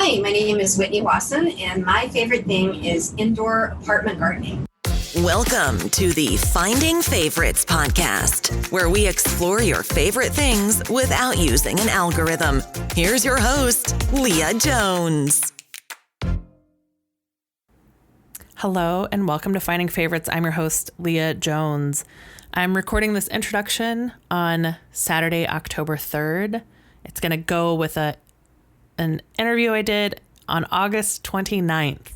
Hi, my name is Whitney Wasson, and my favorite thing is indoor apartment gardening. Welcome to the Finding Favorites podcast, where we explore your favorite things without using an algorithm. Here's your host, Leah Jones. Hello, and welcome to Finding Favorites. I'm your host, Leah Jones. I'm recording this introduction on Saturday, October 3rd. It's going to go with an interview I did on August 29th,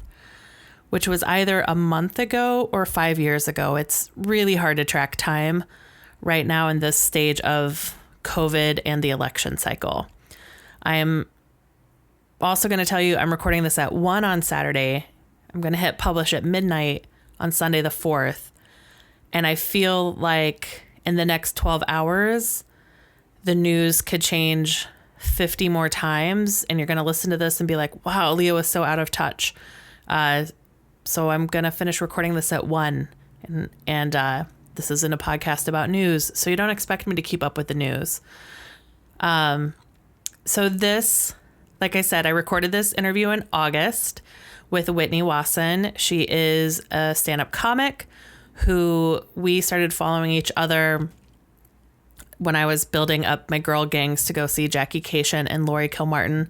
which was either a month ago or 5 years ago. It's really hard to track time right now in this stage of COVID and the election cycle. I'm also going to tell you I'm recording this at 1 on Saturday. I'm going to hit publish at midnight on Sunday the 4th. And I feel like in the next 12 hours, the news could change 50 more times. And you're going to listen to this and be like, wow, Leah was so out of touch. So I'm going to finish recording this at 1. And this isn't a podcast about news, so you don't expect me to keep up with the news. So this, like I said, I recorded this interview in August with Whitney Wasson. She is a stand-up comic who we started following each other when I was building up my girl gangs to go see Jackie Cation and Lori Kilmartin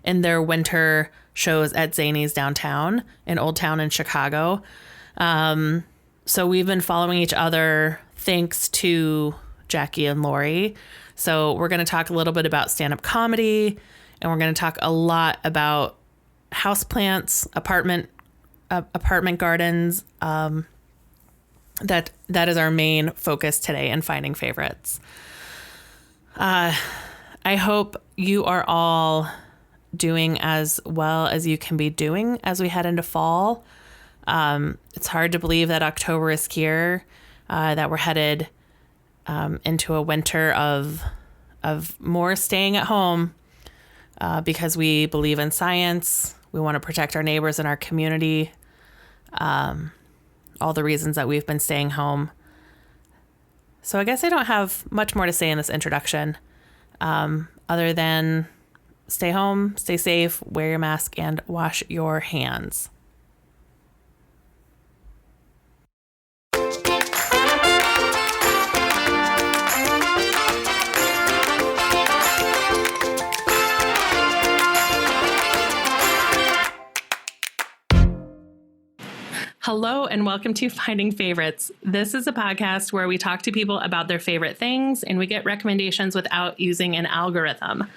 in their winter shows at Zany's downtown in Old Town in Chicago. So we've been following each other thanks to Jackie and Lori. So we're going to talk a little bit about stand-up comedy, and we're going to talk a lot about houseplants, apartment gardens. That is our main focus today in Finding Favorites. I hope you are all doing as well as you can be doing as we head into fall. It's hard to believe that October is here, that we're headed into a winter of more staying at home because we believe in science. We want to protect our neighbors and our community. All the reasons that we've been staying home. So I guess I don't have much more to say in this introduction, other than stay home, stay safe, wear your mask, and wash your hands. Hello, and welcome to Finding Favorites. This is a podcast where we talk to people about their favorite things and we get recommendations without using an algorithm.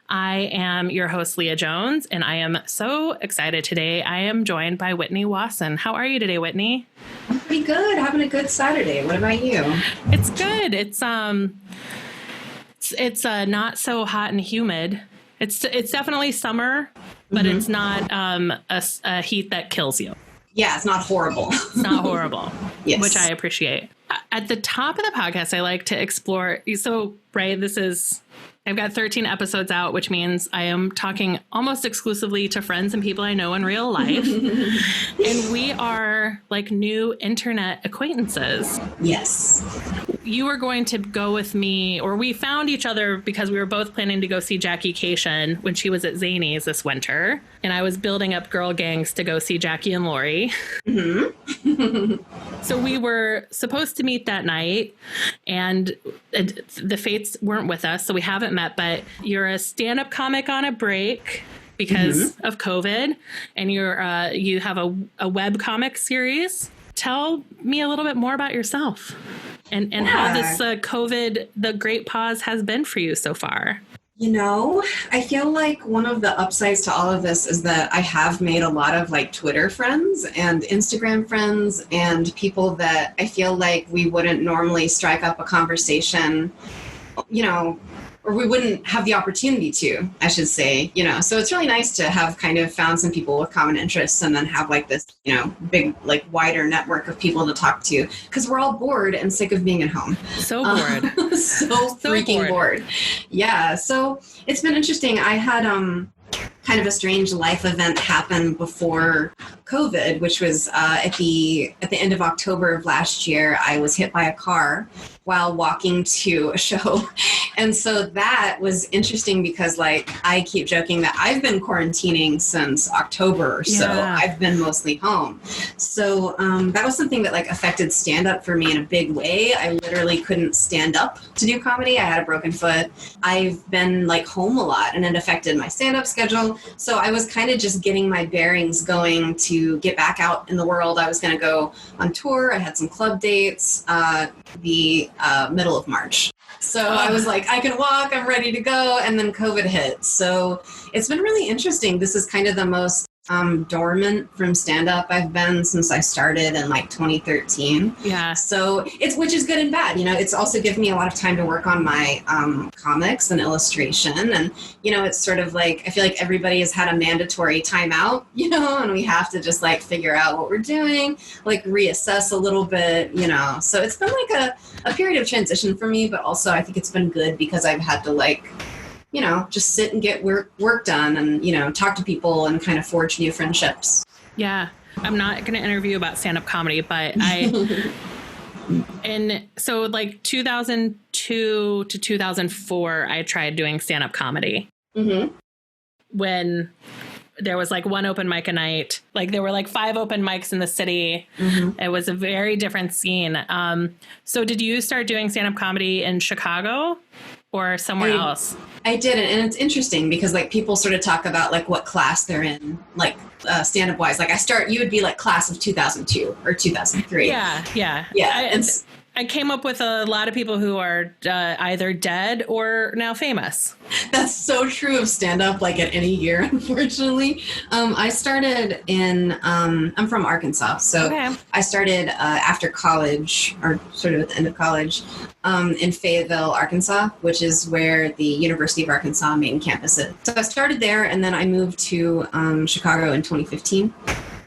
I am your host, Leah Jones, and I am so excited today. I am joined by Whitney Wasson. How are you today, Whitney? I'm pretty good. Having a good Saturday. What about you? It's good. It's not so hot and humid. It's definitely summer, but it's not a heat that kills you. Yeah, it's not horrible. It's not horrible, yes. Which I appreciate. At the top of the podcast, I like to explore. So, right, I've got 13 episodes out, which means I am talking almost exclusively to friends and people I know in real life. And we are like new internet acquaintances. Yes. You were going to go with me, or we found each other because we were both planning to go see Jackie Cation when she was at Zany's this winter. And I was building up girl gangs to go see Jackie and Lori. Mm-hmm. So we were supposed to meet that night, and the fates weren't with us, so we haven't met. But you're a stand-up comic on a break because of COVID, and you have a web comic series. Tell me a little bit more about yourself and how this COVID, the great pause, has been for you so far. You know, I feel like one of the upsides to all of this is that I have made a lot of like Twitter friends and Instagram friends and people that I feel like we wouldn't normally strike up a conversation, you know, or we wouldn't have the opportunity to, I should say, you know. So it's really nice to have kind of found some people with common interests and then have like this, you know, big, like wider network of people to talk to, because we're all bored and sick of being at home. So bored. So freaking bored. Yeah. So it's been interesting. I had kind of a strange life event happen before COVID, which was at the end of October of last year. I was hit by a car while walking to a show. And so that was interesting because like I keep joking that I've been quarantining since October. So I've been mostly home. So that was something that like affected stand-up for me in a big way. I literally couldn't stand up to do comedy. I had a broken foot. I've been like home a lot and it affected my stand-up schedule. So I was kind of just getting my bearings going to get back out in the world. I was going to go on tour. I had some club dates. The middle of March. So I was like, I can walk, I'm ready to go. And then COVID hit. So it's been really interesting. This is kind of the most dormant from stand-up I've been since I started in like 2013. Yeah. So which is good and bad. You know, it's also given me a lot of time to work on my comics and illustration. And, you know, it's sort of like, I feel like everybody has had a mandatory timeout, you know, and we have to just like figure out what we're doing, like reassess a little bit, you know. So it's been like a period of transition for me, but also I think it's been good because I've had to like, you know, just sit and get work done and, you know, talk to people and kind of forge new friendships. Yeah. I'm not going to interview about stand-up comedy, but and so like 2002 to 2004, I tried doing stand-up comedy. Mm-hmm. When there was like one open mic a night, like there were like 5 open mics in the city. Mm-hmm. It was a very different scene. So did you start doing stand-up comedy in Chicago or somewhere else? I didn't. And it's interesting because like people sort of talk about like what class they're in, like stand-up wise. Like you would be like class of 2002 or 2003. Yeah. I came up with a lot of people who are either dead or now famous. That's so true of stand-up, like at any year, unfortunately. I started I'm from Arkansas. So okay. I started after college, or sort of at the end of college, in Fayetteville, Arkansas, which is where the University of Arkansas main campus is. So I started there, and then I moved to Chicago in 2015.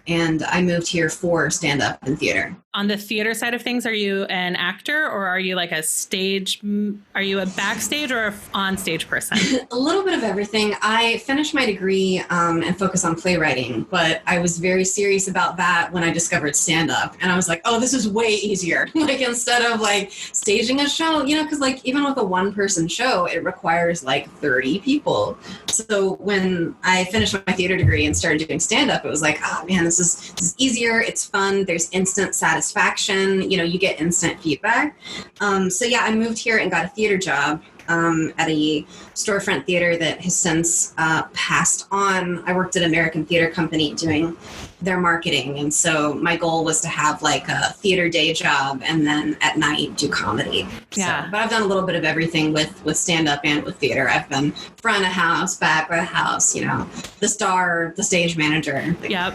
And I moved here for stand-up and theater. On the theater side of things, are you an actor or are you like are you a backstage or an on-stage person? A little bit of everything. I finished my degree and focused on playwriting, but I was very serious about that when I discovered stand-up. And I was like, oh, this is way easier. Like instead of like staging a show, you know, because like even with a one-person show, it requires like 30 people. So when I finished my theater degree and started doing stand-up, it was like, oh man, this is easier. It's fun. There's instant satisfaction. You know, you get instant feedback. So yeah, I moved here and got a theater job at a storefront theater that has since passed on. I worked at American Theater Company doing their marketing. And so my goal was to have like a theater day job and then at night do comedy. Yeah. So, but I've done a little bit of everything with stand-up and with theater. I've been front of house, back of the house, you know, the star, the stage manager. Yep.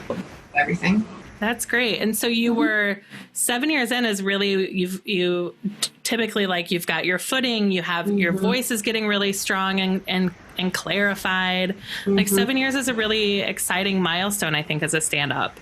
Everything. That's great. And so you were 7 years in is really, you typically like you've got your footing, you have your voice is getting really strong and clarified. Like 7 years is a really exciting milestone, I think, as a stand-up.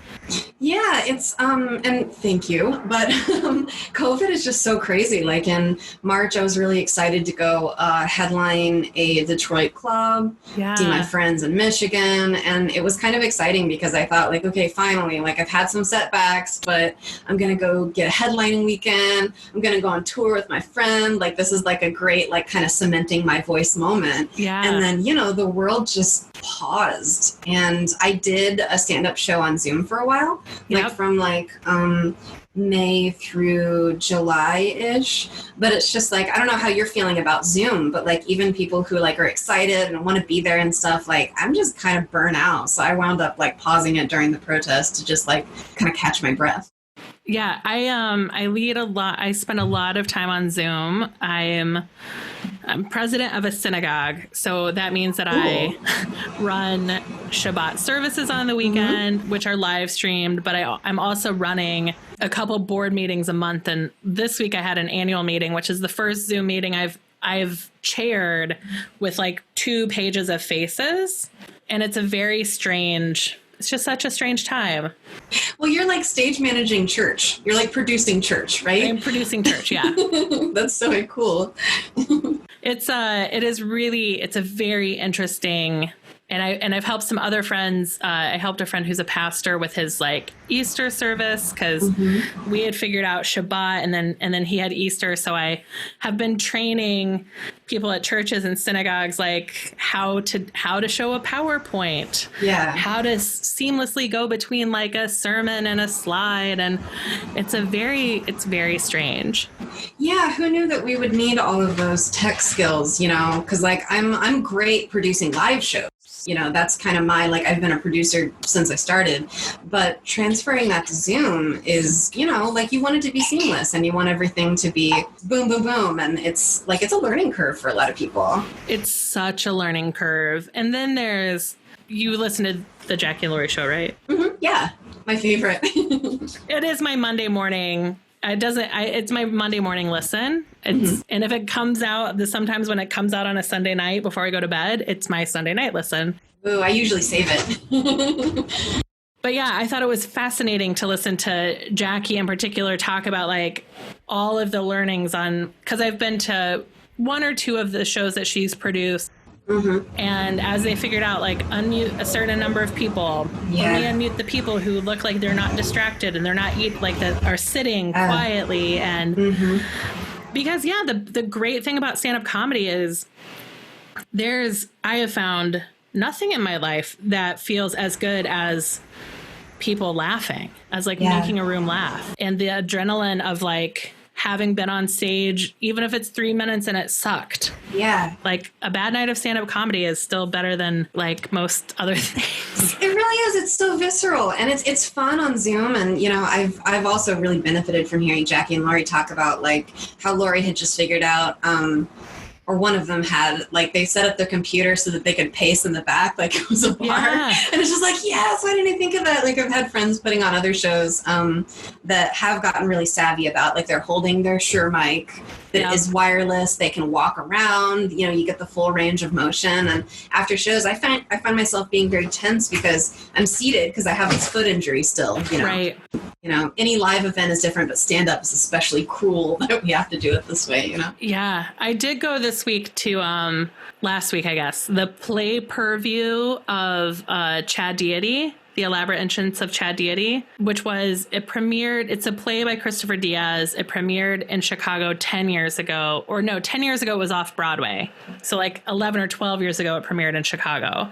Yeah, it's, and thank you, but COVID is just so crazy. Like in March, I was really excited to go headline a Detroit club, see my friends in Michigan, and it was kind of exciting because I thought like, okay, finally, like I've had some setbacks, but I'm going to go get a headlining weekend. I'm going to go on tour with my friend. Like this is like a great, like kind of cementing my voice moment. Yeah. And then, you know, the world just paused. And I did a stand-up show on Zoom for a while, like from like May through July-ish. But it's just like, I don't know how you're feeling about Zoom, but like even people who like are excited and want to be there and stuff, like I'm just kind of burnt out. So I wound up like pausing it during the protest to just like kind of catch my breath. Yeah, I lead a lot. I spend a lot of time on Zoom. I'm president of a synagogue, so that means that I run Shabbat services on the weekend, which are live streamed. But I'm also running a couple board meetings a month, and this week I had an annual meeting, which is the first Zoom meeting I've chaired with like 2 pages of faces, and it's a very strange. It's just such a strange time. Well, you're like stage managing church. You're like producing church, right? I'm producing church, yeah. That's so cool. It's a very interesting And I've helped some other friends. I helped a friend who's a pastor with his like Easter service because we had figured out Shabbat and then he had Easter. So I have been training people at churches and synagogues like how to show a PowerPoint. Yeah. How to seamlessly go between like a sermon and a slide, and it's very strange. Yeah, who knew that we would need all of those tech skills, you know, because like I'm great producing live shows. You know, that's kind of I've been a producer since I started, but transferring that to Zoom is, you know, like you want it to be seamless and you want everything to be boom, boom, boom. And it's a learning curve for a lot of people. It's such a learning curve. And then you listen to the Jackie and Laurie show, right? Mm-hmm. Yeah, my favorite. It is my Monday morning. It's my Monday morning listen. And if it comes out, sometimes when it comes out on a Sunday night before I go to bed, it's my Sunday night listen. Ooh, I usually save it. But yeah, I thought it was fascinating to listen to Jackie in particular talk about like all of the learnings because I've been to one or two of the shows that she's produced. And as they figured out, like, unmute a certain number of people, only unmute the people who look like they're not distracted and they're not that are sitting quietly. And because, the great thing about stand-up comedy is I have found nothing in my life that feels as good as people laughing, as like making a room laugh, and the adrenaline of like having been on stage, even if it's 3 minutes and it sucked. Yeah. Like a bad night of stand-up comedy is still better than like most other things. It really is. It's so visceral and it's fun on Zoom. And, you know, I've also really benefited from hearing Jackie and Laurie talk about like how Laurie had just figured out, or one of them had, like, they set up their computer so that they could pace in the back like it was a bar. Yeah. And it's just like, yes, why didn't I think of that? Like, I've had friends putting on other shows that have gotten really savvy about, like, they're holding their Shure mic that is wireless. They can walk around. You know, you get the full range of motion. And after shows, I find myself being very tense because I'm seated because I have this foot injury still, you know. Right. You know, any live event is different, but stand-up is especially cruel that we have to do it this way, you know? Yeah. I did go this week to, last week, I guess, the play per-view of Chad Deity, The Elaborate Entrance of Chad Deity, it's a play by Christopher Diaz. It premiered in Chicago 10 years ago. Or no, 10 years ago it was off Broadway. So like 11 or 12 years ago it premiered in Chicago.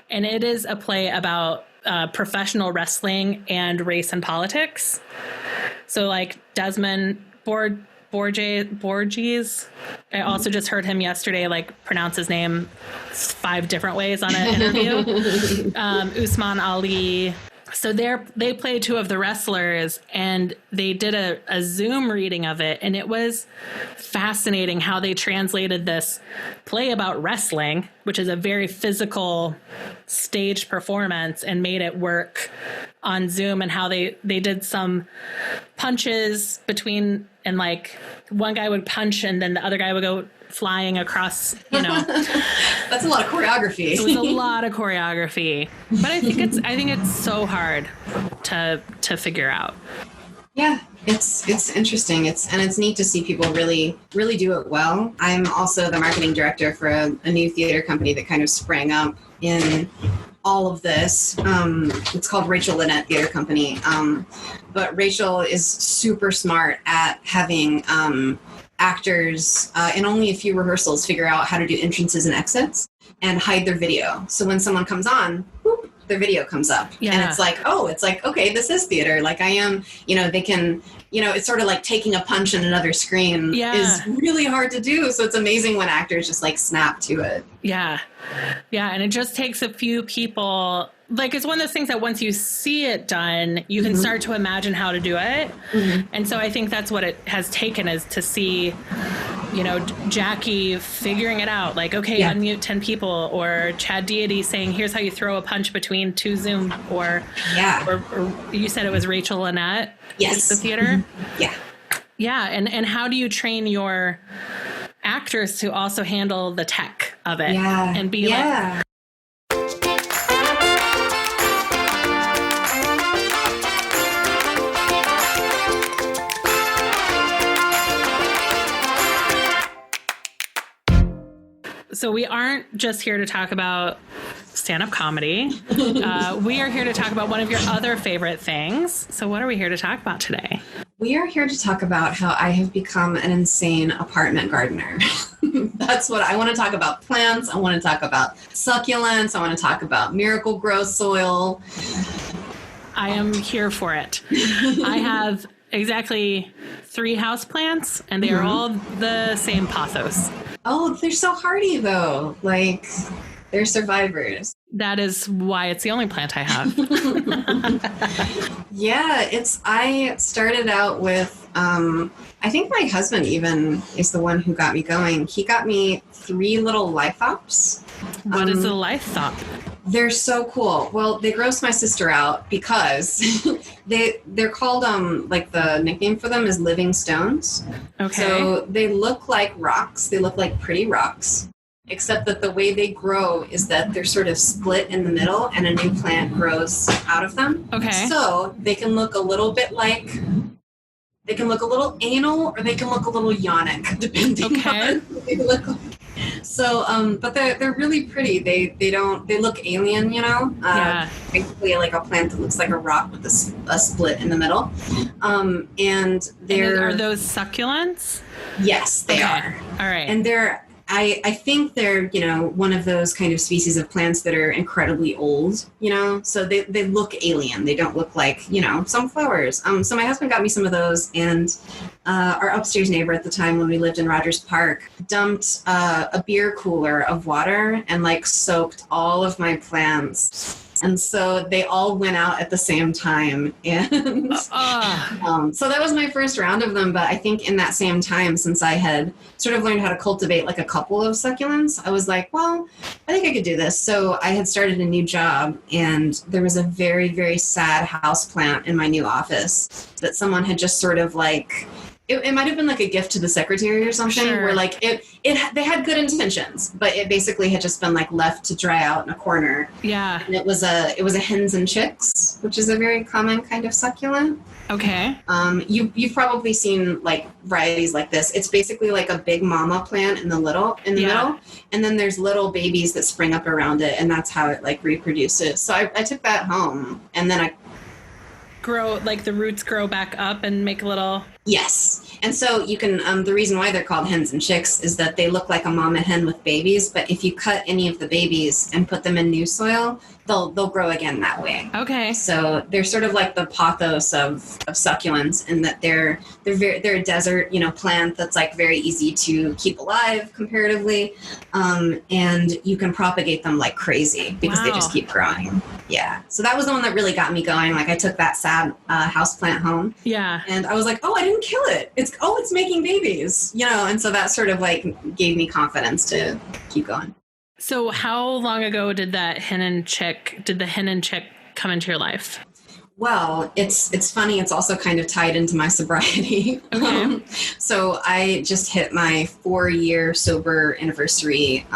And it is a play about professional wrestling and race and politics. So like Desmond Borges. I also just heard him yesterday, like, pronounce his name 5 different ways on an interview. Usman Ali. So they played 2 of the wrestlers, and they did a Zoom reading of it, and it was fascinating how they translated this play about wrestling, which is a very physical staged performance, and made it work on Zoom, and how they did some punches between, and like one guy would punch and then the other guy would go flying across, you know. That's a lot of choreography. It was a lot of choreography, but I think it's so hard to figure out. Yeah, it's interesting. It's neat to see people really, really do it well. I'm also the marketing director for a new theater company that kind of sprang up in all of this. It's called Rachel Lynette Theater Company. But Rachel is super smart at having actors in only a few rehearsals figure out how to do entrances and exits and hide their video. So when someone comes on, whoop, their video comes up. Yeah. And it's like, okay, this is theater. Like I am, you know, they can, you know, it's sort of like taking a punch in another screen is really hard to do. So it's amazing when actors just like snap to it. Yeah. Yeah. And it just takes a few people. Like, it's one of those things that once you see it done, you can start to imagine how to do it. And so I think that's what it has taken, is to see, you know, Jackie figuring it out. Like, okay, unmute 10 people, or Chad Deity saying, here's how you throw a punch between 2 Zoom, or you said it was Rachel Lynette. Yes. The theater. Yeah. Yeah. And how do you train your actors to also handle the tech of it and be like, so we aren't just here to talk about stand-up comedy. We are here to talk about one of your other favorite things. So what are we here to talk about today? We are here to talk about how I have become an insane apartment gardener. That's what I want to talk about. Plants. I want to talk about succulents. I want to talk about miracle grow soil. I am here for it. I have exactly 3 houseplants, and they are all the same pothos. Oh, they're so hardy, though. Like, they're survivors. That is why it's the only plant I have. Yeah, I started out with, I think my husband even is the one who got me going. He got me 3 little lithops. What is a lithop? They're so cool. Well, they grossed my sister out because they're called, like the nickname for them is living stones. Okay. So they look like rocks. They look like pretty rocks, except that the way they grow is that they're sort of split in the middle and a new plant grows out of them. Okay. So they can look a little bit like, they can look a little anal or they can look a little yonic, depending on what they look like. So, but they're really pretty. They look alien, you know? Yeah. Basically like a plant that looks like a rock with a split in the middle. And are those succulents? Yes, they are. All right. And I think they're, you know, one of those kind of species of plants that are incredibly old, you know, so they look alien. They don't look like, you know, some flowers. So my husband got me some of those, and our upstairs neighbor at the time when we lived in Rogers Park dumped a beer cooler of water and like soaked all of my plants. And so they all went out at the same time. And so that was my first round of them. But I think in that same time, since I had sort of learned how to cultivate like a couple of succulents, I was like, well, I think I could do this. So I had started a new job, and there was a very, very sad houseplant in my new office that someone had just sort of like, it might have been like a gift to the secretary or something, where like they had good intentions, but it basically had just been like left to dry out in a corner. Yeah. And it was a hens and chicks, which is a very common kind of succulent. Okay. You've probably seen like varieties like this. It's basically like a big mama plant in the middle, and then there's little babies that spring up around it, and that's how it like reproduces. So I took that home, and then the roots grow back up and make a little... Yes. And so you can, the reason why they're called hens and chicks is that they look like a mama hen with babies, but if you cut any of the babies and put them in new soil, they'll grow again that way. Okay. So they're sort of like the pothos of succulents, in that they're a desert, you know, plant that's like very easy to keep alive comparatively. And you can propagate them like crazy because they just keep growing. Yeah. So that was the one that really got me going. Like I took that sad houseplant home. Yeah. And I was like, oh, I didn't kill it. It's making babies, you know? And so that sort of like gave me confidence to keep going. So how long ago did the hen and chick come into your life? Well, it's funny. It's also kind of tied into my sobriety. Okay. So I just hit my 4-year sober anniversary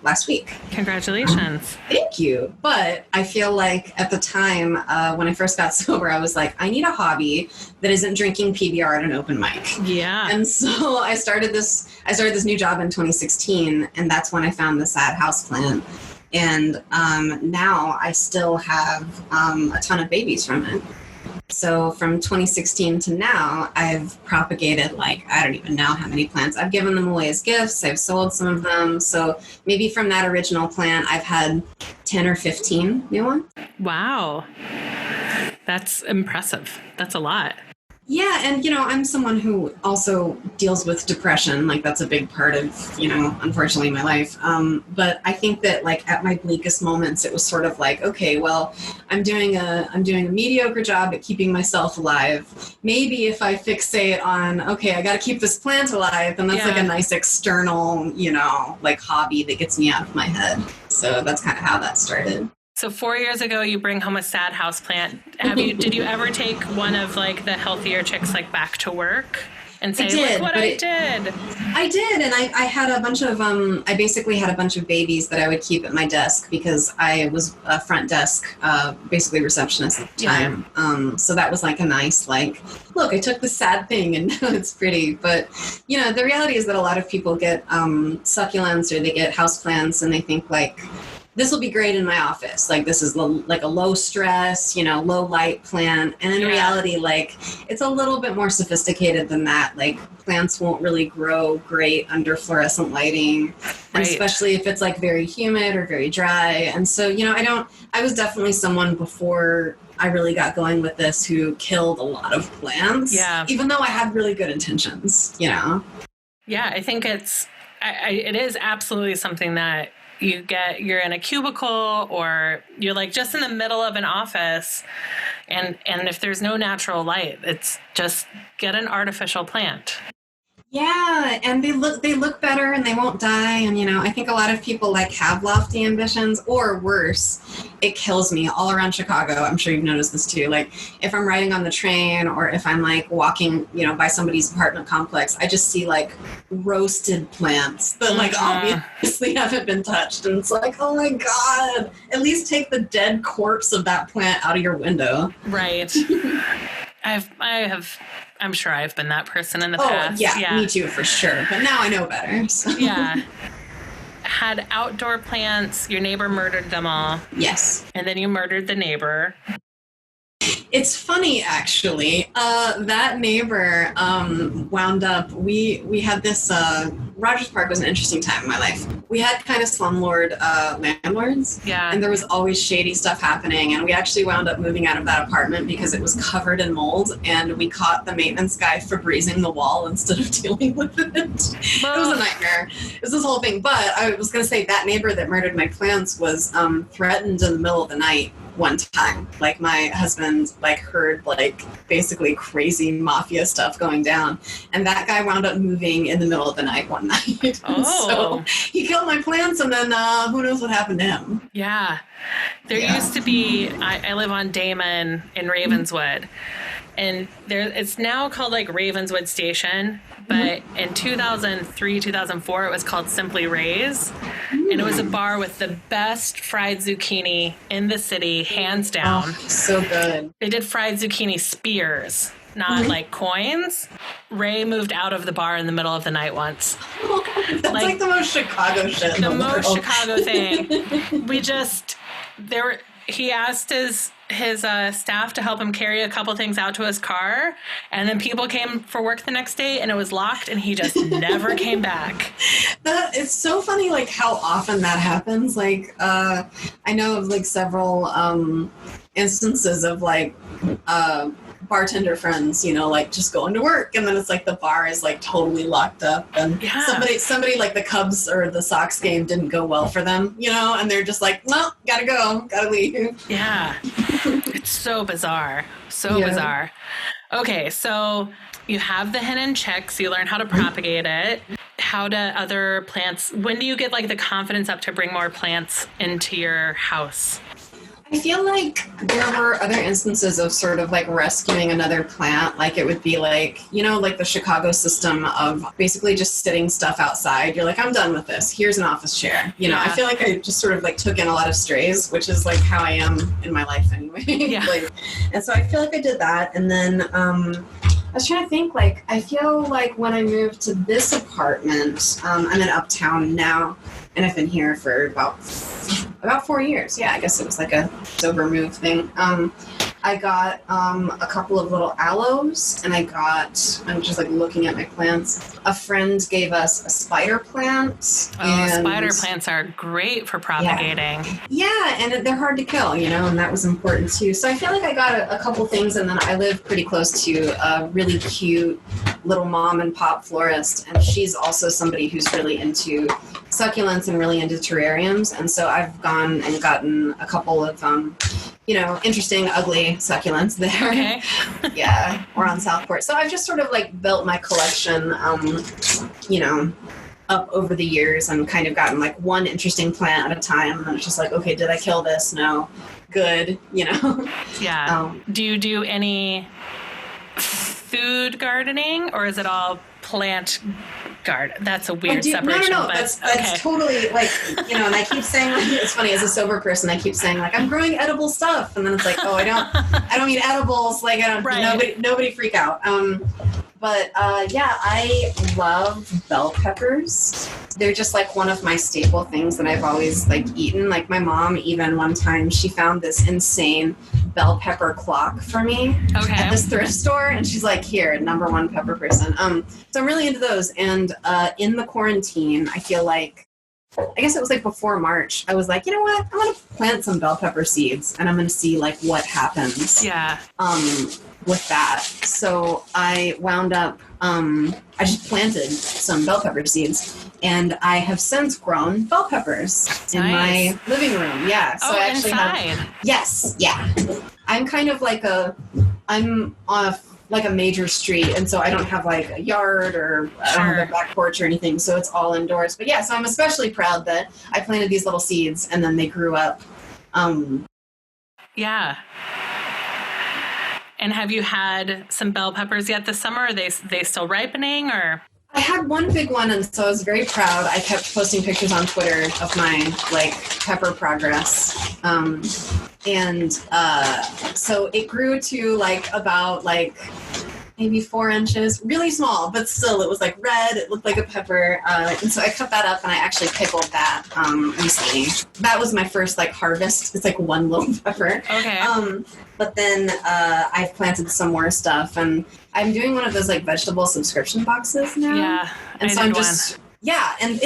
last week. Congratulations. Thank you. But I feel like at the time when I first got sober, I was like, I need a hobby that isn't drinking PBR at an open mic. Yeah. And so I started this new job in 2016, and that's when I found the sad houseplant. And now I still have a ton of babies from it. So from 2016 to now, I've propagated like, I don't even know how many plants. I've given them away as gifts. I've sold some of them. So maybe from that original plant, I've had 10 or 15 new ones. Wow. That's impressive. That's a lot. Yeah, and, you know, I'm someone who also deals with depression. Like, that's a big part of, you know, unfortunately, my life. But I think that, like, at my bleakest moments, it was sort of like, okay, well, I'm doing a mediocre job at keeping myself alive. Maybe if I fixate on, okay, I got to keep this plant alive, then that's like a nice external, you know, like, hobby that gets me out of my head. So that's kind of how that started. So 4 years ago, you bring home a sad houseplant. Did you ever take one of like the healthier chicks like back to work and say, look what I did? I did, and I had a bunch of I basically had a bunch of babies that I would keep at my desk because I was a front desk, basically receptionist at the time. Yeah. So that was like a nice like, look, I took this sad thing and now it's pretty. But you know, the reality is that a lot of people get succulents or they get houseplants and they think like, this will be great in my office. Like, this is like a low stress, low light plant. And in reality, like, it's a little bit more sophisticated than that. Like, plants won't really grow great under fluorescent lighting, and especially if it's like very humid or very dry. And so, I was definitely someone before I really got going with this who killed a lot of plants, even though I had really good intentions, Yeah, I think it is absolutely something that you're in a cubicle or you're like just in the middle of an office, and if there's no natural light, it's just get an artificial plant. Yeah, and they look better and they won't die. And, I think a lot of people like have lofty ambitions, or worse, it kills me all around Chicago. I'm sure you've noticed this too. Like, if I'm riding on the train or if I'm like walking, by somebody's apartment complex, I just see like roasted plants that like obviously haven't been touched. And it's like, oh my God, at least take the dead corpse of that plant out of your window. Right. I'm sure I've been that person in the past. Yeah, me too, for sure. But now I know better. So. Yeah. Had outdoor plants. Your neighbor murdered them all. Yes. And then you murdered the neighbor. It's funny, actually. That neighbor wound up, we had this, Rogers Park was an interesting time in my life. We had kind of slumlord landlords. Yeah. And there was always shady stuff happening. And we actually wound up moving out of that apartment because it was covered in mold. And we caught the maintenance guy Febrezing the wall instead of dealing with it. It was a nightmare. It was this whole thing. But I was going to say that neighbor that murdered my plants was threatened in the middle of the night one time. Like, my husband heard basically crazy mafia stuff going down, and that guy wound up moving in the middle of the night one night. So he killed my plants, and then who knows what happened to him. There used to be, I live on Damon in Ravenswood, and it's now called Ravenswood Station, but in 2003, 2004, it was called Simply Ray's, and it was a bar with the best fried zucchini in the city, hands down. Oh, so good. They did fried zucchini spears, not coins. Ray moved out of the bar in the middle of the night once. That's like the most Chicago shit in the most world. Chicago thing. He asked his staff to help him carry a couple things out to his car, and then people came for work the next day and it was locked, and he just never came back. It's so funny how often that happens. I know of several instances of bartender friends, just going to work, and then it's the bar is totally locked up, and somebody the Cubs or the Sox game didn't go well for them, and they're just well, gotta leave. Yeah. It's so bizarre. Bizarre. Okay, so you have the hidden chicks, you learn how to propagate it. How do other plants, when do you get the confidence up to bring more plants into your house? I feel like there were other instances of sort of rescuing another plant. It would be the Chicago system of basically just sitting stuff outside. You're I'm done with this. Here's an office chair. I feel like I just sort of took in a lot of strays, which is how I am in my life anyway. Yeah. And so I feel like I did that. And then I was trying to think, I feel like when I moved to this apartment, I'm in Uptown now, and I've been here for about 4 years. Yeah, I guess it was a sober move thing. I got a couple of little aloes, and I'm just looking at my plants. A friend gave us a spider plant. Spider plants are great for propagating. Yeah, and they're hard to kill, and that was important too. So I feel like I got a couple things, and then I live pretty close to a really cute little mom and pop florist, and she's also somebody who's really into succulents and really into terrariums, and so I've gone and gotten a couple of interesting, ugly succulents there. Okay. Yeah, or on Southport. So I've just sort of built my collection, up over the years, and kind of gotten one interesting plant at a time. And then it's just okay, did I kill this? No. Good, Yeah. Do you do any food gardening, or is it all plant garden? That's a weird separation. No. That's totally and I keep saying it's funny, as a sober person, I keep saying I'm growing edible stuff, and then it's oh, I don't mean edibles, I don't. Right. Nobody freak out. But yeah, I love bell peppers. They're just like one of my staple things that I've always like eaten. Like my mom, even one time, she found this insane bell pepper clock for me at this thrift store, and she's like, "Here, number one pepper person." So I'm really into those. And in the quarantine, I feel like, I guess it was like before March, I was like, you know what? I'm gonna plant some bell pepper seeds, and I'm gonna see like what happens. Yeah. With that. So I wound up, I just planted some bell pepper seeds, and I have since grown bell peppers in my living room. Yeah. So I actually have. Yes. Yeah. I'm kind of like I'm off like a major street, and so I don't have like a yard or I don't have a back porch or anything, so it's all indoors. But yeah, so I'm especially proud that I planted these little seeds and then they grew up. Yeah. And have you had some bell peppers yet this summer? Are they still ripening, or? I had one big one, and so I was very proud. I kept posting pictures on Twitter of my like pepper progress. So it grew to like about like maybe 4 inches, really small, but still it was like red. It looked like a pepper. And so I cut that up and I actually pickled that recently. That was my first like harvest. It's like one little pepper. Okay. But then I've planted some more stuff, and I'm doing one of those like vegetable subscription boxes now. Yeah. And so I'm just, yeah, and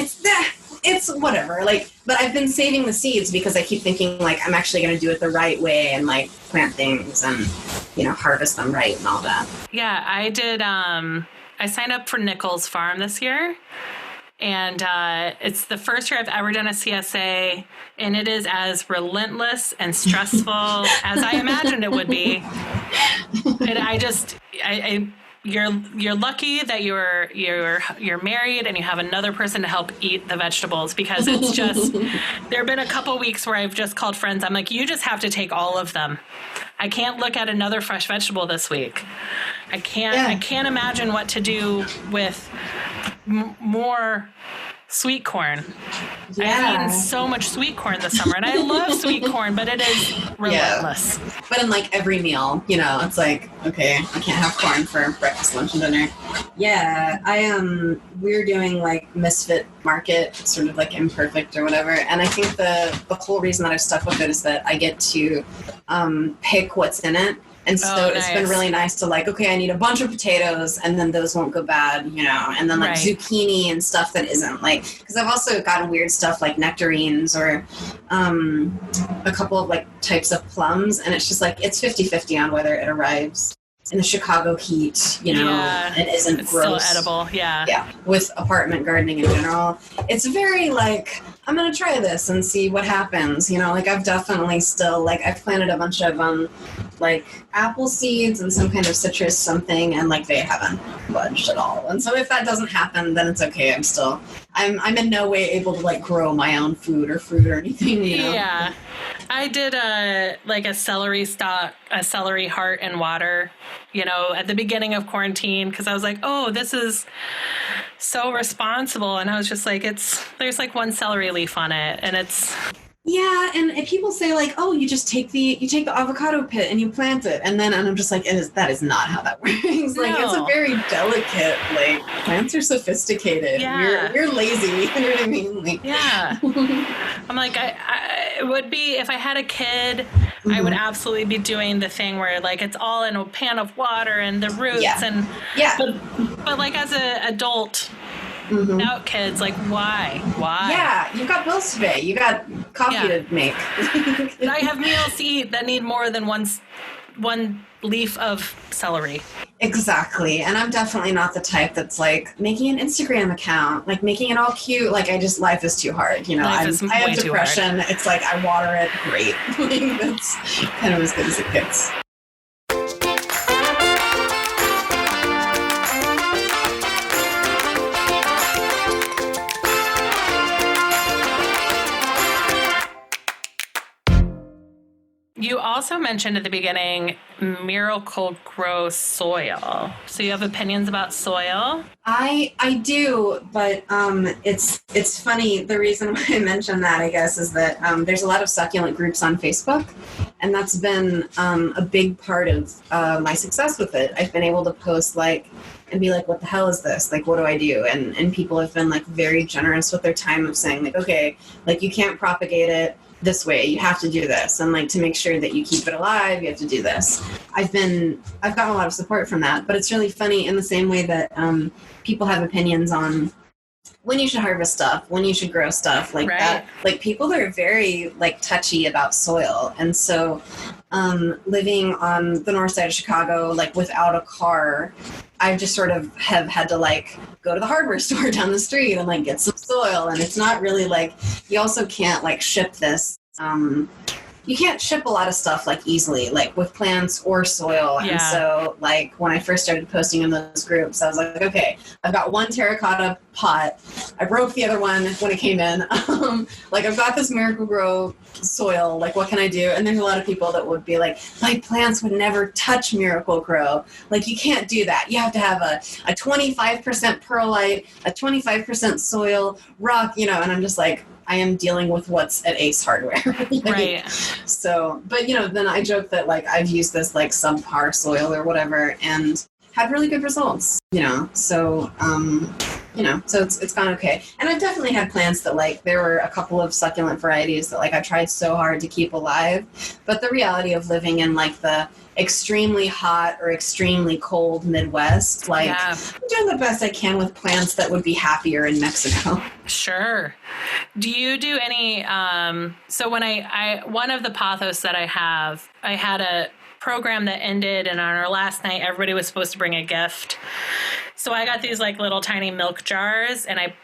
it's whatever, like, but I've been saving the seeds because I keep thinking like I'm actually going to do it the right way and like plant things and, you know, harvest them right and all that. Yeah, I did. I signed up for Nichols Farm this year, and it's the first year I've ever done a CSA, and it is as relentless and stressful as I imagined it would be. And you're lucky that you're married and you have another person to help eat the vegetables, because it's just, there have been a couple weeks where I've just called friends. I'm like, you just have to take all of them. I can't look at another fresh vegetable this week. I can't imagine what to do with more sweet corn. Yeah. I've eaten so much sweet corn this summer, and I love sweet corn, but it is relentless. Yeah. But in like every meal, you know, it's like, okay, I can't have corn for breakfast, lunch, and dinner. Yeah, we're doing like Misfit Market, sort of like Imperfect or whatever, and I think the whole reason that I've stuck with it is that I get to pick what's in it. And so It's been really nice to like, okay, I need a bunch of potatoes, and then those won't go bad, you know, and then like zucchini and stuff that isn't, like, because I've also gotten weird stuff like nectarines or a couple of like types of plums, and it's just like, it's 50-50 on whether it arrives in the Chicago heat, you know, and isn't it's gross. Still edible, yeah. Yeah, with apartment gardening in general. It's very like, I'm going to try this and see what happens, you know, like I've definitely still, like I've planted a bunch of like apple seeds and some kind of citrus something, and like they haven't budged at all. And so if that doesn't happen, then it's okay. I'm in no way able to like grow my own food or fruit or anything, you know? Yeah. I did a celery stock, a celery heart and water, you know, at the beginning of quarantine, because I was like, oh, this is so responsible. And I was just like, there's like one celery leaf on it, and it's... Yeah, and people say like, oh, you just take the avocado pit and you plant it, and I'm just like, that is not how that works. Like, it's a very delicate, like, plants are sophisticated. Yeah. We're lazy, you know what I mean? Like, yeah. I'm like, I would be, if I had a kid, I would absolutely be doing the thing where like it's all in a pan of water and the roots but like as an adult. Without kids, like why? Yeah, you've got bills to pay. You got coffee to make. And I have meals to eat that need more than one leaf of celery. Exactly. And I'm definitely not the type that's like making an Instagram account, like making it all cute. Like life is too hard. You know, I have depression. It's like I water it. Great. Like, that's kind of as good as it gets. You also mentioned at the beginning Miracle-Gro soil. So you have opinions about soil? I do, but it's funny. The reason why I mention that, I guess, is that there's a lot of succulent groups on Facebook, and that's been a big part of my success with it. I've been able to post and be like, what the hell is this? Like, what do I do? And people have been like very generous with their time of saying like, okay, like you can't propagate it this way, you have to do this, and like to make sure that you keep it alive, you have to do this. I've gotten a lot of support from that, but it's really funny in the same way that people have opinions on when you should harvest stuff, when you should grow stuff like that. Like people are very like touchy about soil, and so living on the north side of Chicago, like without a car, I just sort of have had to like go to the hardware store down the street and like get some soil. And it's not really like, you also can't like ship this. You can't ship a lot of stuff like easily, like with plants or soil. Yeah. And so like when I first started posting in those groups, I was like, okay, I've got one terracotta pot. I broke the other one when it came in. Like I've got this Miracle-Gro soil. Like what can I do? And there's a lot of people that would be like, my plants would never touch Miracle-Gro. Like you can't do that. You have to have a 25% perlite, a 25% soil, rock, and I'm just like, I am dealing with what's at Ace Hardware. Right. So, but then I joke that like I've used this like subpar soil or whatever and had really good results, so, so it's gone okay. And I've definitely had plants that like, there were a couple of succulent varieties that like I tried so hard to keep alive, but the reality of living in like the extremely hot or extremely cold Midwest, like I'm doing the best I can with plants that would be happier in Mexico. Sure. Do you do any, so when one of the pathos that I had a program that ended, and on our last night, everybody was supposed to bring a gift. So I got these like little tiny milk jars, and I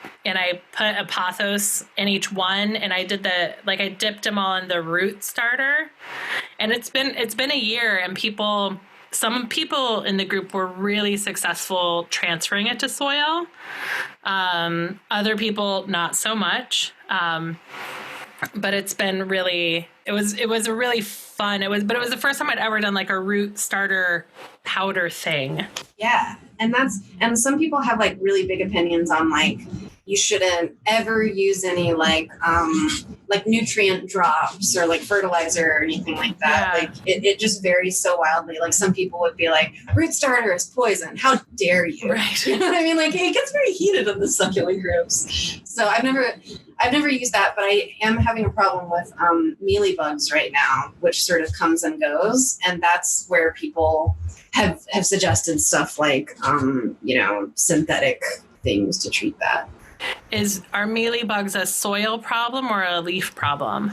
put a pothos in each one, and I dipped them all in the root starter. And it's been a year, and some people in the group were really successful transferring it to soil. Other people not so much. But it's been really, it was a really fun, but it was the first time I'd ever done like a root starter powder thing. Yeah. And some people have like really big opinions on like, you shouldn't ever use any like nutrient drops or like fertilizer or anything like that. Yeah. Like it just varies so wildly. Like some people would be like, root starter is poison. How dare you? Right. You know what I mean? Like it gets very heated in the succulent groups. So I've never used that, but I am having a problem with mealybugs right now, which sort of comes and goes. And that's where people have suggested stuff like, synthetic things to treat that. Are mealybugs a soil problem or a leaf problem?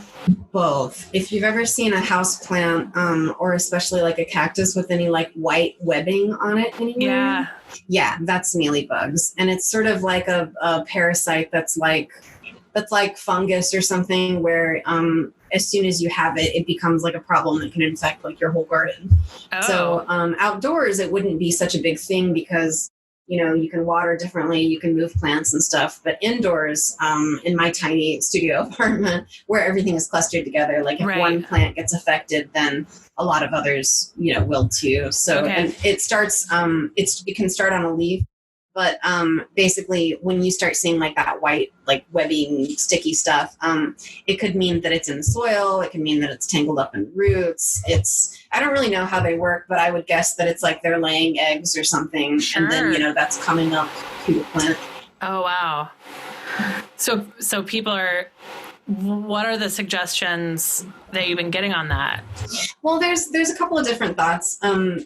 Both. If you've ever seen a house plant, or especially like a cactus with any like white webbing on it anywhere, yeah, that's mealybugs. And it's sort of like a parasite that's like fungus or something where as soon as you have it, it becomes like a problem that can infect like your whole garden. Oh. So outdoors, it wouldn't be such a big thing because you can water differently, you can move plants and stuff. But indoors, in my tiny studio apartment where everything is clustered together, like if one plant gets affected, then a lot of others, will too. So and it starts, it can start on a leaf. But basically, when you start seeing like that white, like webbing, sticky stuff, it could mean that it's in the soil. It could mean that it's tangled up in roots. I don't really know how they work, but I would guess that it's like they're laying eggs or something. Sure. And then, that's coming up to the plant. Oh, wow. So people what are the suggestions that you've been getting on that? Well, there's a couple of different thoughts.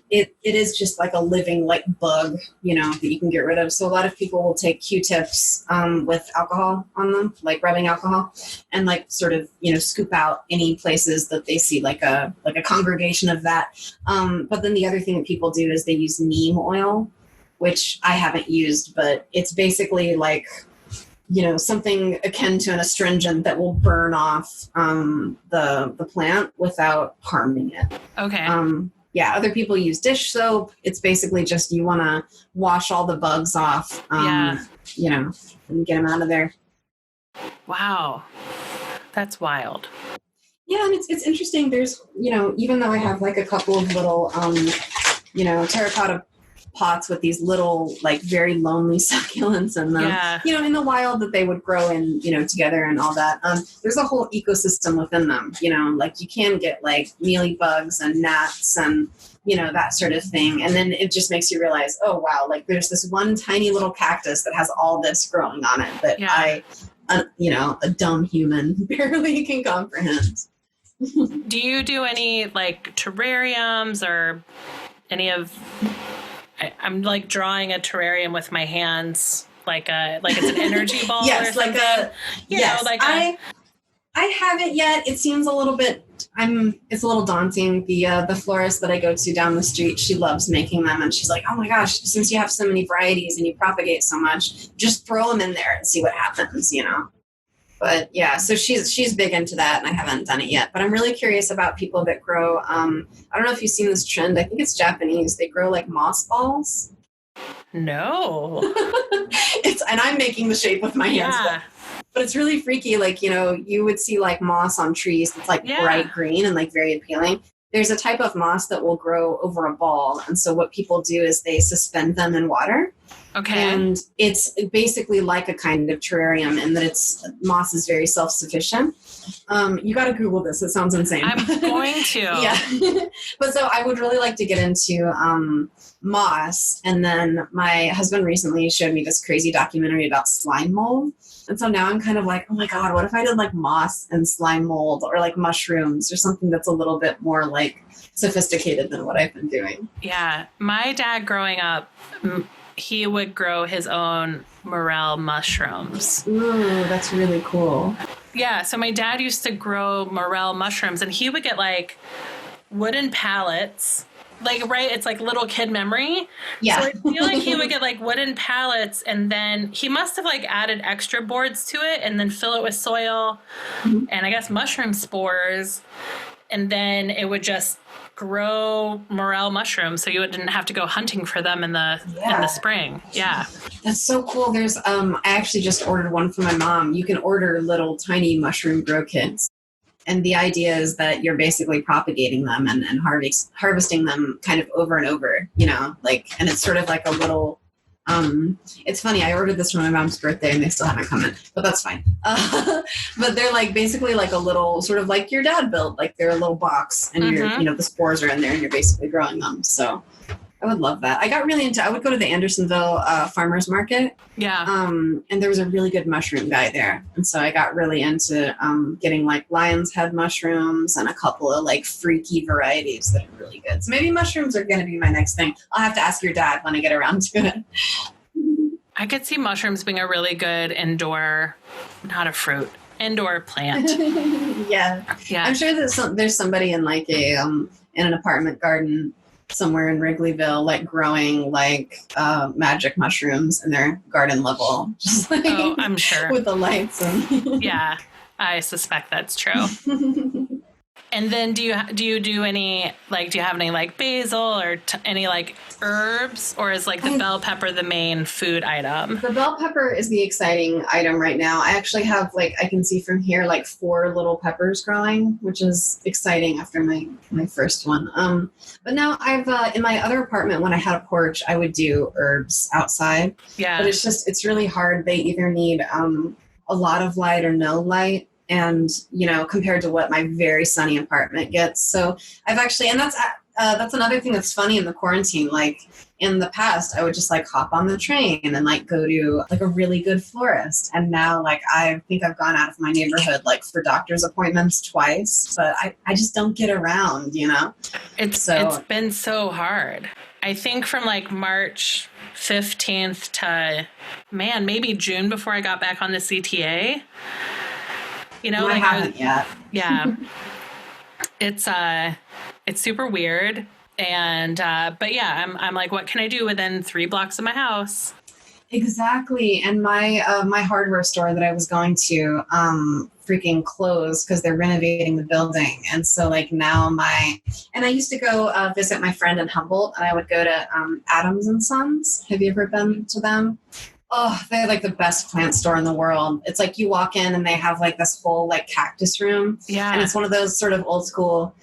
It is just like a living like bug, that you can get rid of. So a lot of people will take Q-tips with alcohol on them, like rubbing alcohol, and like sort of scoop out any places that they see like a congregation of that. But then the other thing that people do is they use neem oil, which I haven't used, but it's basically like something akin to an astringent that will burn off the plant without harming it. Okay. Other people use dish soap. It's basically just you want to wash all the bugs off, and get them out of there. Wow. That's wild. Yeah, and it's interesting. There's, even though I have like a couple of little, terracotta pots with these little, like very lonely succulents in them, Yeah. in the wild that they would grow in, together and all that. There's a whole ecosystem within them, like you can get like mealybugs and gnats and, that sort of thing. And then it just makes you realize, oh, wow, like there's this one tiny little cactus that has all this growing on it that a dumb human barely can comprehend. Do you do any like terrariums or any of? I'm like drawing a terrarium with my hands, like it's an energy ball. Yes, or something. I haven't yet. It seems a little bit. It's a little daunting. The florist that I go to down the street, she loves making them, and she's like, "Oh my gosh, since you have so many varieties and you propagate so much, just throw them in there and see what happens." But yeah, so she's big into that, and I haven't done it yet. But I'm really curious about people that grow. I don't know if you've seen this trend. I think it's Japanese. They grow like moss balls. No. And I'm making the shape with my hands. Yeah. But it's really freaky. Like, you would see like moss on trees that's like bright green and like very appealing. There's a type of moss that will grow over a ball. And so what people do is they suspend them in water. Okay. And it's basically like a kind of terrarium in that moss is very self-sufficient. You got to Google this. It sounds insane. I'm going to. Yeah. But so I would really like to get into moss. And then my husband recently showed me this crazy documentary about slime mold. And so now I'm kind of like, oh my God, what if I did like moss and slime mold or like mushrooms or something that's a little bit more like sophisticated than what I've been doing. Yeah. My dad growing up, he would grow his own morel mushrooms. Ooh, that's really cool. Yeah. So my dad used to grow morel mushrooms, and he would get like wooden pallets. Like, right, it's like little kid memory. Yeah. So I feel like he would get like wooden pallets, and then he must have like added extra boards to it and then fill it with soil and I guess mushroom spores. And then it would just grow morel mushrooms, so you didn't have to go hunting for them in the spring. Yeah. That's so cool. There's I actually just ordered one for my mom. You can order little tiny mushroom grow kits. And the idea is that you're basically propagating them and harvesting them kind of over and over, and it's sort of like a little, it's funny. I ordered this for my mom's birthday and they still haven't come in, but that's fine. But they're like basically like a little sort of like your dad built, like they're a little box and you're, the spores are in there and you're basically growing them. So I would love that. I got really I would go to the Andersonville farmers market. Yeah. And there was a really good mushroom guy there. And so I got really into getting like lion's head mushrooms and a couple of like freaky varieties that are really good. So maybe mushrooms are going to be my next thing. I'll have to ask your dad when I get around to it. I could see mushrooms being a really good indoor, not a fruit, indoor plant. Yeah. I'm sure that there's somebody in like in an apartment garden somewhere in Wrigleyville, like growing like magic mushrooms in their garden level, just like, I'm sure with the lights. Yeah, I suspect that's true. And then do you do any like do you have any like basil or any like herbs, or is like the bell pepper the main food item? The bell pepper is the exciting item right now. I actually have like I can see from here like 4 little peppers growing, which is exciting after my first one. But now I've in my other apartment when I had a porch, I would do herbs outside. Yeah. But it's really hard. They either need a lot of light or no light. And, compared to what my very sunny apartment gets. So I've actually, and that's another thing that's funny in the quarantine. Like in the past, I would just like hop on the train and like go to like a really good florist. And now like, I think I've gone out of my neighborhood, like for doctor's appointments twice, but I just don't get around, It's been so hard. I think from like March 15th to maybe June before I got back on the CTA. I haven't yet. Yeah. It's super weird. And, but yeah, I'm like, what can I do within 3 blocks of my house? Exactly. And my hardware store that I was going to, freaking closed because they're renovating the building. And so like now and I used to go, visit my friend in Humboldt, and I would go to, Adams and Sons. Have you ever been to them? Oh, they have like the best plant store in the world. It's like you walk in and they have like this whole like cactus room. Yeah. And it's one of those sort of old school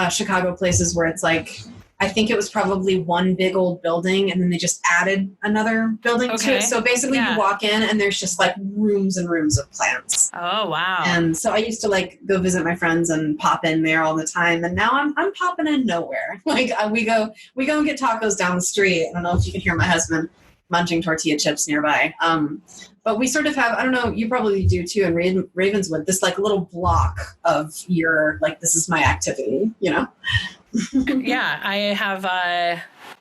Chicago places where it's like, I think it was probably one big old building and then they just added another building to it. So basically you walk in and there's just like rooms and rooms of plants. Oh, wow. And so I used to like go visit my friends and pop in there all the time. And now I'm popping in nowhere. Like we go and get tacos down the street. I don't know if you can hear my husband munching tortilla chips nearby. But we sort of have, I don't know, you probably do too in Ravenswood, this like little block of your, like, this is my activity, you know? Yeah, I have,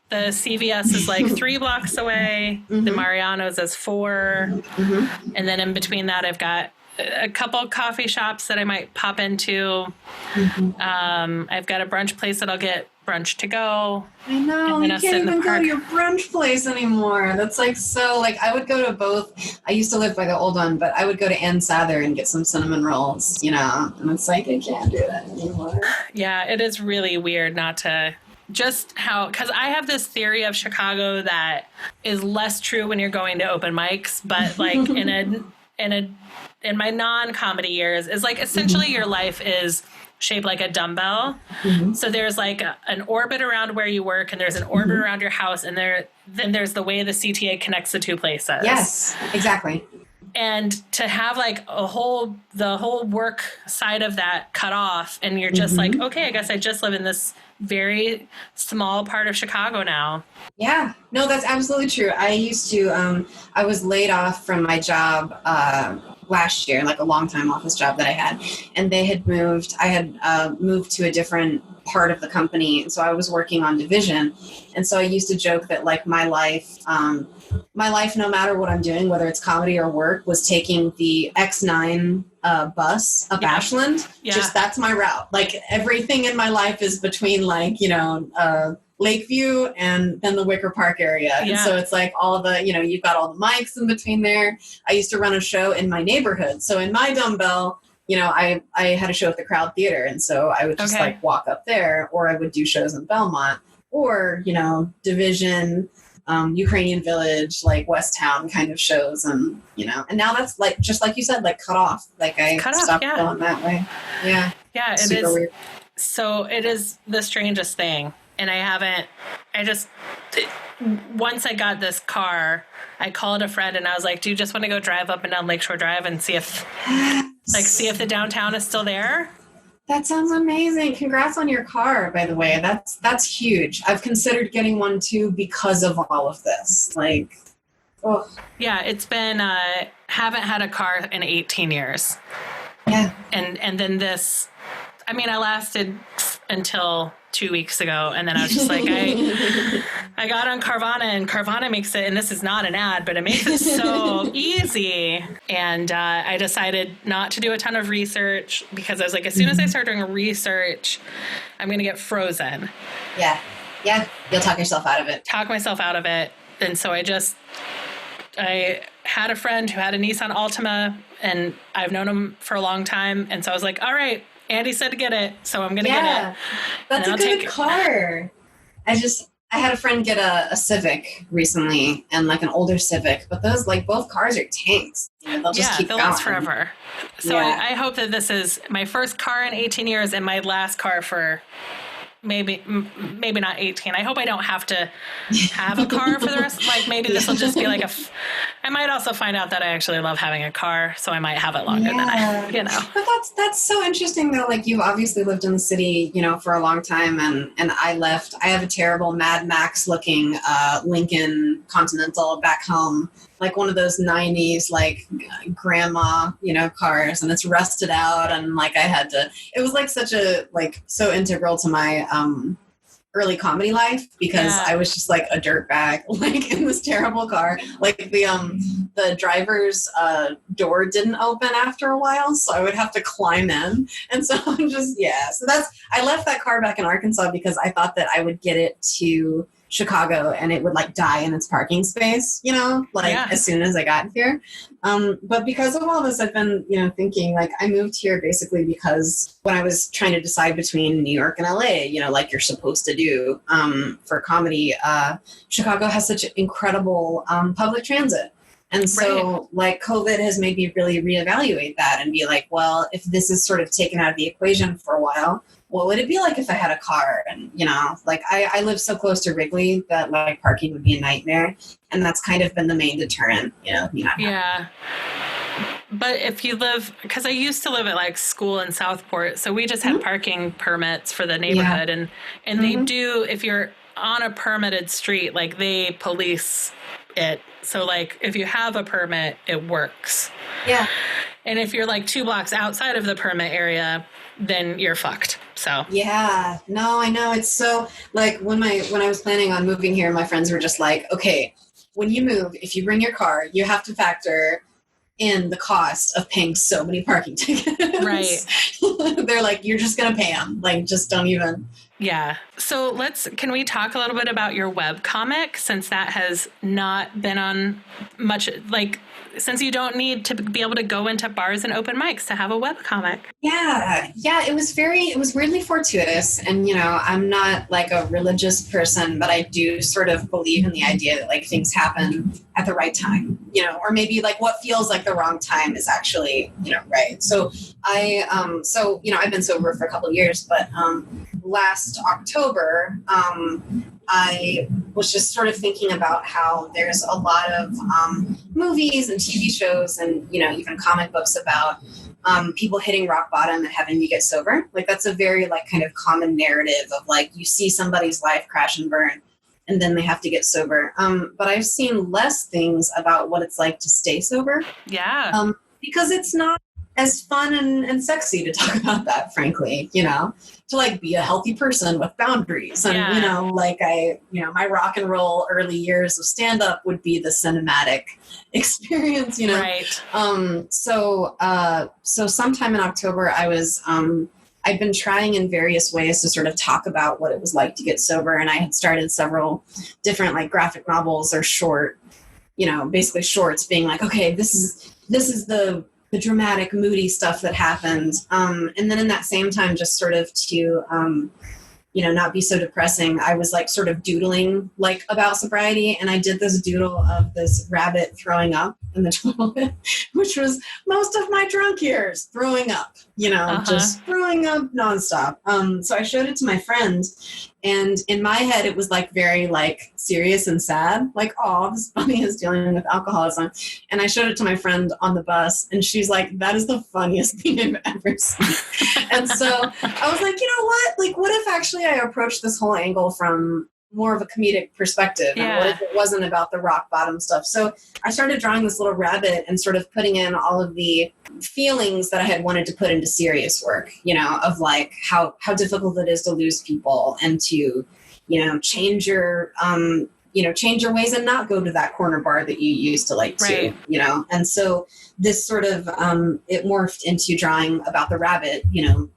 the CVS is like 3 blocks away. The Mariano's is 4. And then in between that, I've got a couple coffee shops that I might pop into. I've got a brunch place that I'll get brunch to go. I know, you can't even go to your brunch place anymore. That's like, so like I would go to both. I used to live by the old one, but I would go to Ann Sather and get some cinnamon rolls, you know, and it's like, I can't do that anymore. Yeah, it is really weird not to just how, because I have this theory of Chicago that is less true when you're going to open mics, but like in my non-comedy years is like essentially your life is shaped like a dumbbell. So there's like an orbit around where you work and there's an orbit around your house and then there's the way the CTA connects the 2 places. Yes, exactly. And to have like the whole work side of that cut off and you're just like, okay, I guess I just live in this very small part of Chicago now. Yeah, no, that's absolutely true. I used to, I was laid off from my job last year, like a long-time office job that I had, and they had moved. I had moved to a different part of the company, and so I was working on division. And so I used to joke that like my life, no matter what I'm doing, whether it's comedy or work, was taking the X9 bus up Ashland. Just that's my route. Like everything in my life is between like, you know, Lakeview and then the Wicker Park area. And so it's like all the, you know, you've got all the mics in between there. I used to run a show in my neighborhood. So in my dumbbell, you know, I had a show at the Crowd Theater. And so I would just like walk up there, or I would do shows in Belmont, or, you know, Division, Ukrainian Village, like West Town kind of shows. And, you know, and now that's like, just like you said, like cut off. Like I stopped going that way. Yeah. Yeah. It is. Weird. So it is the strangest thing. And once I got this car, I called a friend and I was like, do you just want to go drive up and down Lakeshore Drive and see if the downtown is still there? That sounds amazing. Congrats on your car, by the way. That's huge. I've considered getting one too because of all of this. Like, oh. Yeah, it's been, haven't had a car in 18 years. Yeah. And then this, I mean, I lasted until 2 weeks ago, and then I was just like, I got on Carvana, and Carvana makes it, and this is not an ad, but it makes it so easy. And I decided not to do a ton of research because I was like, as soon as I start doing research, I'm going to get frozen. Yeah. Yeah. You'll talk yourself out of it. Talk myself out of it. And so I had a friend who had a Nissan Altima, and I've known him for a long time. And so I was like, all right, Andy said to get it, so I'm going to get it. That's a good car. I had a friend get a Civic recently, and like an older Civic, but those, like, both cars are tanks. You know, they'll just keep going. Last forever. So I hope that this is my first car in 18 years and my last car for maybe not 18. I hope I don't have to have a car for the rest. Like maybe this will just be like I might also find out that I actually love having a car, so I might have it longer than I, you know. But that's so interesting though. Like you've obviously lived in the city, you know, for a long time, and I left. I have a terrible Mad Max looking Lincoln Continental back home, like one of those 90s like grandma, you know, cars, and it's rusted out, and like it was like such a like so integral to my early comedy life because I was just like a dirtbag like in this terrible car. Like the driver's door didn't open after a while, so I would have to climb in, and so I'm just so I left that car back in Arkansas because I thought that I would get it to Chicago and it would like die in its parking space, you know, like as soon as I got here. But because of all this, I've been, you know, thinking like I moved here basically because when I was trying to decide between New York and LA, you know, like you're supposed to do for comedy, Chicago has such incredible public transit. And so like COVID has made me really reevaluate that and be like, well, if this is sort of taken out of the equation for a while, what would it be like if I had a car? And, like I live so close to Wrigley that like parking would be a nightmare. And that's kind of been the main deterrent, Yeah. But if you live, because I used to live at like school in Southport, so we just had parking permits for the neighborhood. And they do, if you're on a permitted street, like they police it. So like if you have a permit, it works. Yeah. And if you're like 2 blocks outside of the permit area, then you're fucked. So yeah, no, I know. It's so like when I was planning on moving here, my friends were just like, okay, when you move, if you bring your car, you have to factor in the cost of paying so many parking tickets. Right. They're like, you're just going to pay them. Like, just don't even. Yeah. So can we talk a little bit about your webcomic, since that has not been on much, like, since you don't need to be able to go into bars and open mics to have a webcomic. Yeah. It was weirdly fortuitous. And, I'm not like a religious person, but I do sort of believe in the idea that like things happen at the right time, or maybe like what feels like the wrong time is actually, right. So I've been sober for a couple of years, but, last October, I was just sort of thinking about how there's a lot of movies and TV shows and, even comic books about people hitting rock bottom and having to get sober. Like that's a very like kind of common narrative of like you see somebody's life crash and burn and then they have to get sober. But I've seen less things about what it's like to stay sober. Yeah. Because it's not as fun and sexy to talk about that, frankly, to like be a healthy person with boundaries. And, my rock and roll early years of stand up would be the cinematic experience, Right. So sometime in October, I'd been trying in various ways to sort of talk about what it was like to get sober. And I had started several different like graphic novels or short, basically shorts being like, okay, this is the dramatic, moody stuff that happened. And then in that same time, just sort of to, not be so depressing, I was like sort of doodling like about sobriety. And I did this doodle of this rabbit throwing up in the toilet, which was most of my drunk years, throwing up, just throwing up nonstop. So I showed it to my friend. And in my head, it was like very like serious and sad, like, oh, this bunny is dealing with alcoholism. And I showed it to my friend on the bus and she's like, that is the funniest thing I've ever seen. And so I was like, you know what? Like, what if actually I approached this whole angle from more of a comedic perspective? Yeah. And what if it wasn't about the rock bottom stuff? So I started drawing this little rabbit and sort of putting in all of the feelings that I had wanted to put into serious work, of like how difficult it is to lose people and to, change your ways and not go to that corner bar that you used to like to, and so this sort of, it morphed into drawing about the rabbit,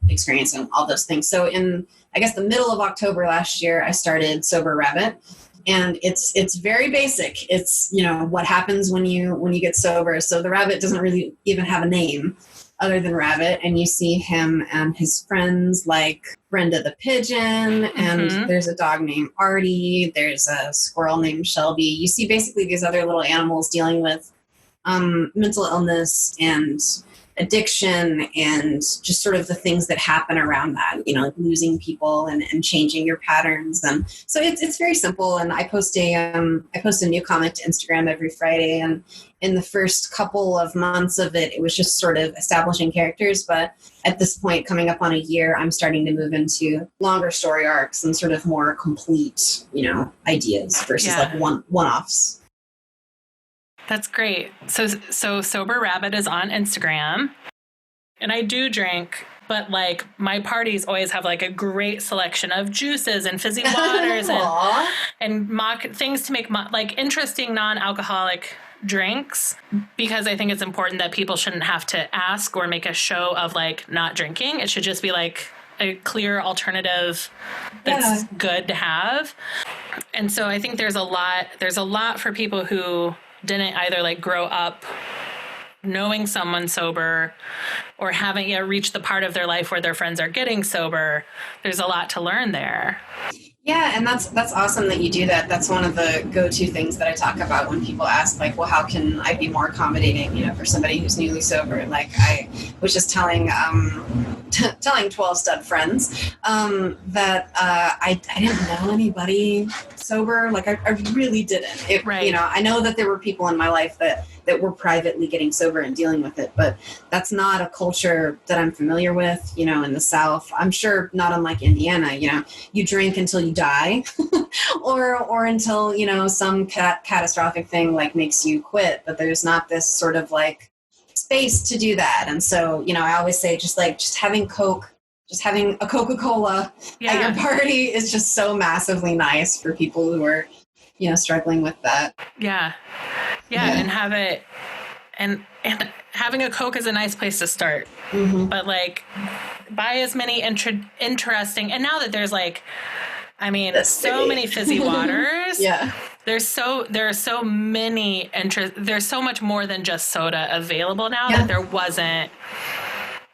experiencing all those things. So in, I guess the middle of October last year, I started Sober Rabbit. And it's very basic. It's, what happens when you get sober. So the rabbit doesn't really even have a name other than Rabbit. And you see him and his friends like Brenda the pigeon. And there's a dog named Artie. There's a squirrel named Shelby. You see basically these other little animals dealing with mental illness and addiction and just sort of the things that happen around that, like losing people and changing your patterns. And so it's very simple. And I post a new comic to Instagram every Friday. And in the first couple of months of it, it was just sort of establishing characters. But at this point, coming up on a year, I'm starting to move into longer story arcs and sort of more complete, ideas versus like one-offs. That's great. So Sober Rabbit is on Instagram. And I do drink, but like my parties always have like a great selection of juices and fizzy waters and mock things to make like interesting non-alcoholic drinks, because I think it's important that people shouldn't have to ask or make a show of like not drinking. It should just be like a clear alternative that's good to have. And so I think there's a lot for people who didn't either like grow up knowing someone sober or haven't yet reached the part of their life where their friends are getting sober. There's a lot to learn there. Yeah, and that's awesome that you do that. That's one of the go-to things that I talk about when people ask, like, well, how can I be more accommodating, for somebody who's newly sober? Like, I was just telling telling 12-step friends that I didn't know anybody sober. Like, I really didn't. Right. I know that there were people in my life that were privately getting sober and dealing with it, but that's not a culture that I'm familiar with, in the South. I'm sure not unlike Indiana, you drink until you die or until, some catastrophic thing like makes you quit, but there's not this sort of like space to do that. And so, I always say just having Coke, just having a Coca-Cola at your party is just so massively nice for people who are, struggling with that. Yeah. And have it, and having a Coke is a nice place to start. Mm-hmm. But like, buy as many interesting, and now that there's like, so many fizzy waters. Yeah. There are so many there's so much more than just soda available now that there wasn't.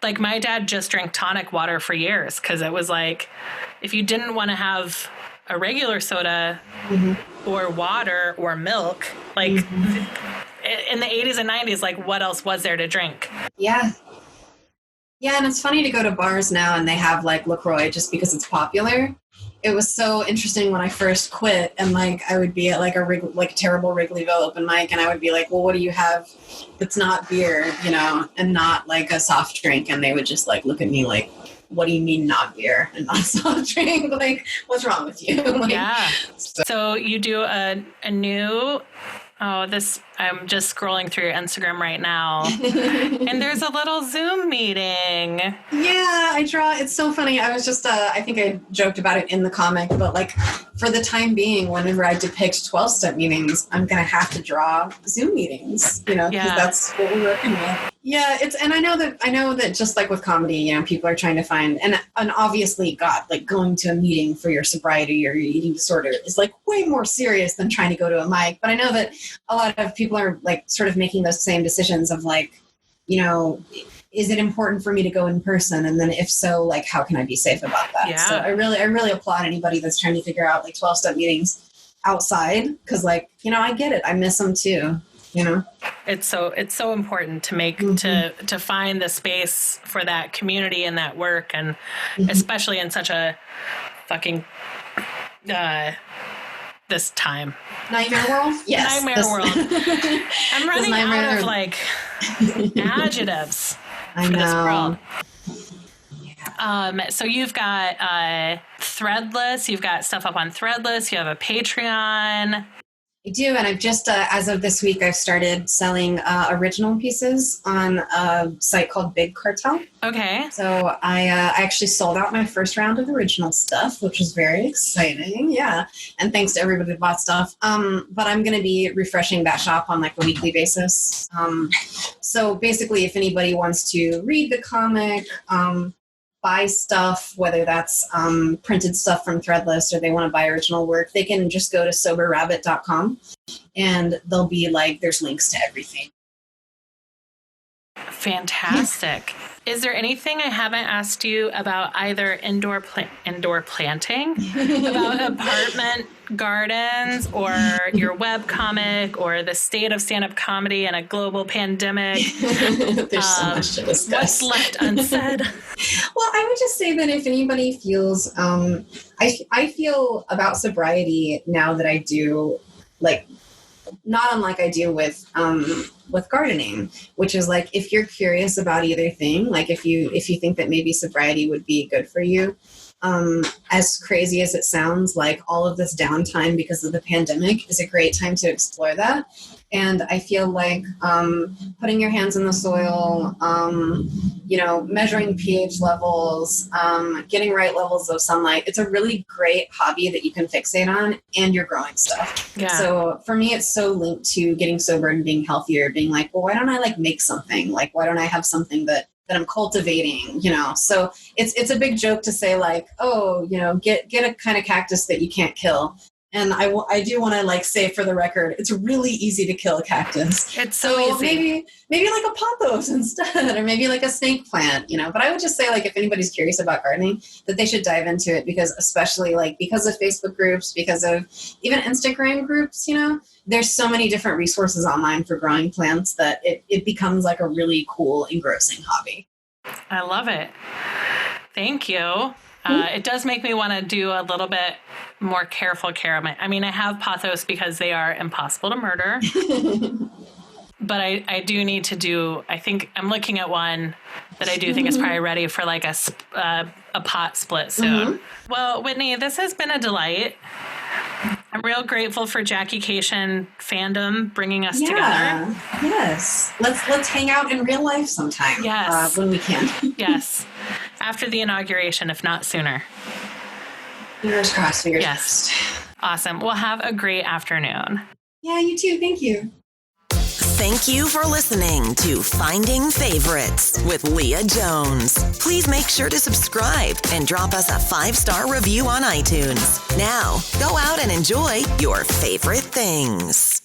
Like, my dad just drank tonic water for years because it was like, if you didn't want to have a regular soda or water or milk, like in the 80s and 90s, like, what else was there to drink? Yeah. Yeah, and it's funny to go to bars now and they have like LaCroix just because it's popular. It was so interesting when I first quit, and like I would be at like a terrible Wrigleyville open mic, and I would be like, well, what do you have that's not beer, and not like a soft drink? And they would just like look at me like, what do you mean not beer and not a soft drink? Like, what's wrong with you? Like, yeah. So you do a new, I'm just scrolling through your Instagram right now, and there's a little Zoom meeting. Yeah, I draw. It's so funny. I was just, I think I joked about it in the comic, but like for the time being, whenever I depict 12-step meetings, I'm going to have to draw Zoom meetings, because that's what we're working with. Yeah, and I know that just like with comedy, people are trying to find, and obviously, God, like going to a meeting for your sobriety or your eating disorder is like way more serious than trying to go to a mic. But I know that a lot of people are like sort of making those same decisions of like, is it important for me to go in person? And then if so, like, how can I be safe about that? Yeah. So I really applaud anybody that's trying to figure out like 12-step meetings outside. Cause like, I get it. I miss them too. It's so important to make to find the space for that community and that work, and especially in such a fucking this time. Nightmare world? Yes. Nightmare world. I'm running out of like adjectives for this world. So you've got Threadless, you've got stuff up on Threadless, you have a Patreon. I do, and I've just, as of this week, I've started selling original pieces on a site called Big Cartel. Okay. So I actually sold out my first round of original stuff, which was very exciting. Yeah, and thanks to everybody that bought stuff. But I'm going to be refreshing that shop on like a weekly basis. So basically, if anybody wants to read the comic, buy stuff, whether that's printed stuff from Threadless or they want to buy original work, they can just go to soberrabbit.com and there'll be like, there's links to everything. Fantastic. Is there anything I haven't asked you about either indoor planting, about apartment gardens, or your webcomic, or the state of stand-up comedy in a global pandemic? There's so much to discuss. What's left unsaid? Well, I would just say that if anybody feels, I feel about sobriety now that I do, like, not unlike I do with gardening, which is like, if you're curious about either thing, like if you think that maybe sobriety would be good for you, as crazy as it sounds, like all of this downtime because of the pandemic is a great time to explore that. And I feel like putting your hands in the soil, measuring pH levels, getting right levels of sunlight, it's a really great hobby that you can fixate on, and you're growing stuff. Yeah. So for me, it's so linked to getting sober and being healthier, being like, well, why don't I like make something? Like, why don't I have something that I'm cultivating, So it's a big joke to say like, oh, get a kind of cactus that you can't kill And I do want to like say for the record, it's really easy to kill a cactus. It's so easy. Maybe like a pothos instead, or maybe like a snake plant, But I would just say, like, if anybody's curious about gardening, that they should dive into it, because especially like because of Facebook groups, because of even Instagram groups, there's so many different resources online for growing plants that it becomes like a really cool, engrossing hobby. I love it. Thank you. It does make me want to do a little bit more careful care of my... I mean, I have pothos because they are impossible to murder. But I do need to do... I think I'm looking at one that I do think is probably ready for like a pot split soon. Well, Whitney, this has been a delight. I'm real grateful for Jackie-cation fandom bringing us together. Yes. Let's hang out in real life sometime. Yes. When we can. Yes. After the inauguration, if not sooner. Fingers crossed. Fingers crossed. Awesome. Well, have a great afternoon. Yeah, you too. Thank you. Thank you for listening to Finding Favorites with Leah Jones. Please make sure to subscribe and drop us a 5-star review on iTunes. Now, go out and enjoy your favorite things.